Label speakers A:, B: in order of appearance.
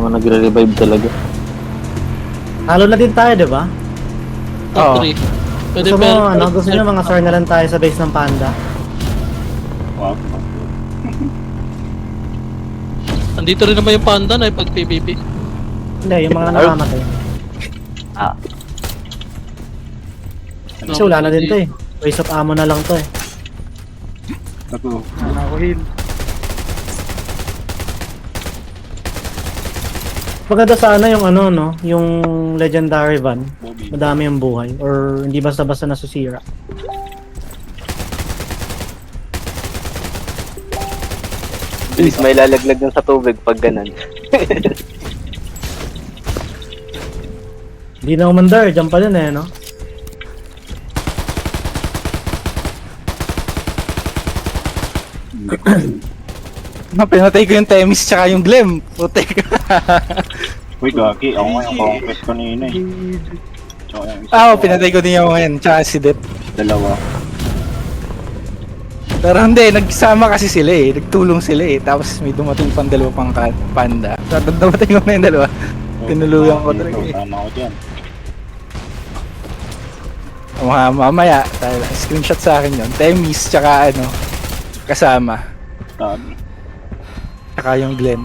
A: mga nagre-revive talaga.
B: Talo na din tayo, di ba?
C: Top
D: Oo.
C: 3. Pwede
B: Gusto mo,
C: pero...
B: gusto nyo mga SOR na lang tayo sa base ng Panda?
E: Wag.
C: Andito rin naman yung panda na pag PvP.
B: Hindi, yung mga namamatay.
A: Ah,
B: Kasi wala na din to eh. Waste of ammo na lang to eh.
E: Ako.
D: Wala ko heal.
B: Maganda sana yung ano, no? Yung legendary van.
E: Bobby.
B: Madami yung buhay. Or hindi basta-basta nasusira.
A: bilis may lalaglag dun sa tubig pag ganun.
B: Hindi na umandar, dyan pa din eh, no?
D: Pinatay ko yung Temis tsaka yung Glem. Putek.
E: Uy, gagi. Ako nga yung conquest kanina eh. Tsaka yung isa
D: Ah,
E: ko,
D: pinatay ko din yung ngayon. Tsaka si Det.
E: Dalawa.
D: Pero hindi, nagsama kasi sila eh. Nagtulong sila eh. Tapos may dumating pang dalawa pang panda. Tapos dumating ko na yung dalawa. Tinuluyan ko talaga eh.
E: Tama ko dyan.
D: Mamaya, screenshot sa akin yun. Temis tsaka ano, kasama.
E: Sabi.
D: Tsaka yung Glenn.